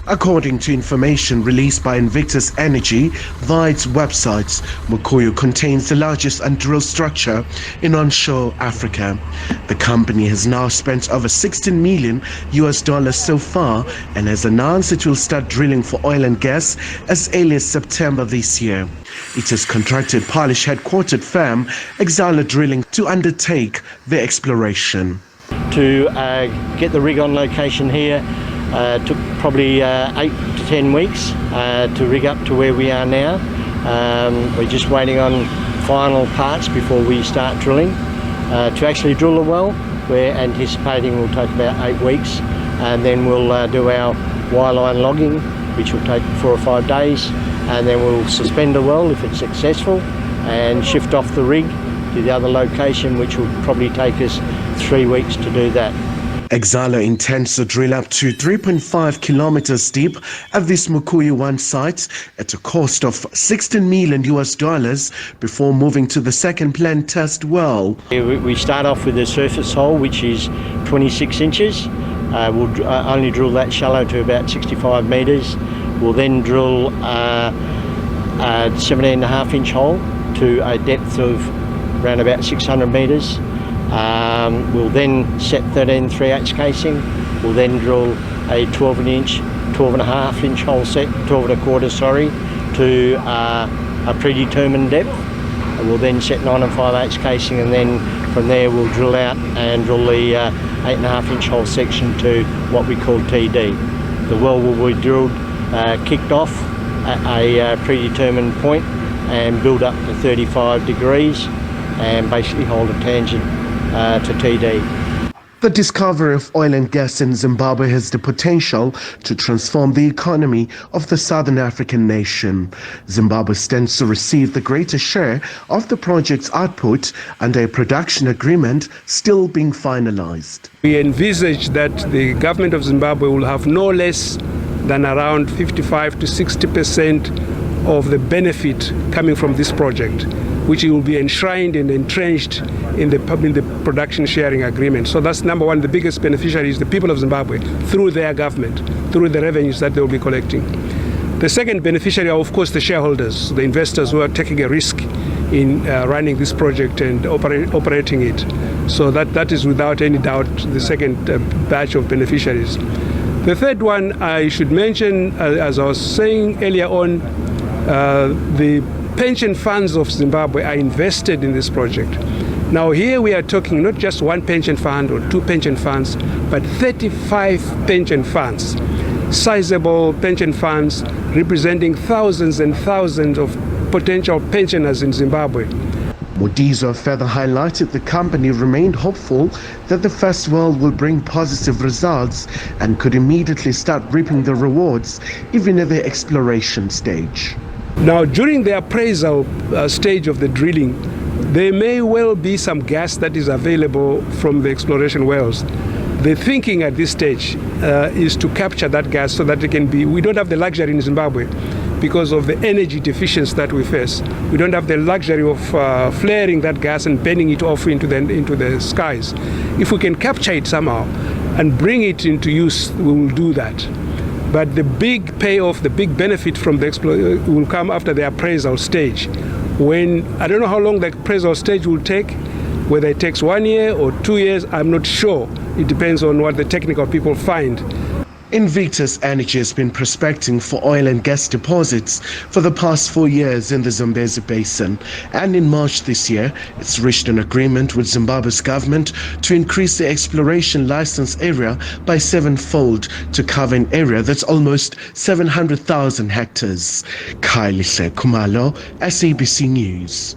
According to information released by Invictus Enery via its website, Mukuyu contains the largest undrilled structure in onshore Africa. The company has now spent over $16 million so far and has announced it will start drilling for oil and gas as early as September this year. It has contracted Polish headquartered firm Exala Drilling to undertake the exploration. To get the rig on location here took probably 8 to 10 weeks to rig up to where we are now. We're just waiting on final parts before we start drilling. To actually drill the well, we're anticipating will take about 8 weeks, and then we'll do our wireline logging, which will take 4 or 5 days, and then we'll suspend the well if it's successful and shift off the rig to the other location, which will probably take us 3 weeks to do that. Exala intends to drill up to 3.5 kilometers deep at this Mukuyu 1 site at a cost of $16 million before moving to the second planned test well. We start off with a surface hole which is 26 inches. We'll only drill that shallow to about 65 meters. We'll then drill a 17.5 inch hole to a depth of around about 600 meters. We'll then set 13 3/8 casing. We'll then drill a 12.5 inch hole set, 12 1/4, sorry, to a predetermined depth. We'll then set 9 5/8 casing, and then from there we'll drill out and drill the 8.5 inch hole section to what we call TD. The well will be drilled, kicked off at a predetermined point and build up to 35 degrees and basically hold a tangent to TD. The discovery of oil and gas in Zimbabwe has the potential to transform the economy of the Southern African nation. Zimbabwe stands to receive the greatest share of the project's output under a production agreement still being finalized. We envisage that the government of Zimbabwe will have no less than around 55 to 60% of the benefit coming from this project, which will be enshrined and entrenched in the production sharing agreement. So that's number one. The biggest beneficiary is the people of Zimbabwe through their government, through the revenues that they will be collecting. The second beneficiary are, of course, the shareholders, the investors who are taking a risk in running this project and operating it. So that is without any doubt the second batch of beneficiaries. The third one I should mention, as I was saying earlier on, the pension funds of Zimbabwe are invested in this project. Now here we are talking not just one pension fund or 2 pension funds, but 35 pension funds, sizable pension funds representing thousands and thousands of potential pensioners in Zimbabwe. Mudizo further highlighted the company remained hopeful that the first well will bring positive results and could immediately start reaping the rewards even at the exploration stage. Now, during the appraisal stage of the drilling, there may well be some gas that is available from the exploration wells. The thinking at this stage is to capture that gas so that it can be. We don't have the luxury in Zimbabwe because of the energy deficiency that we face. We don't have the luxury of flaring that gas and burning it off into the skies. If we can capture it somehow and bring it into use, we will do that. But the big payoff, the big benefit from the exploration will come after the appraisal stage. When I don't know how long the appraisal stage will take, whether it takes 1 year or 2 years, I'm not sure. It depends on what the technical people find. Invictus Enery has been prospecting for oil and gas deposits for the past 4 years in the Zambezi basin, and in March this year it's reached an agreement with Zimbabwe's government to increase the exploration license area by 7-fold to cover an area that's almost 700,000 hectares. Khumalo, SABC News.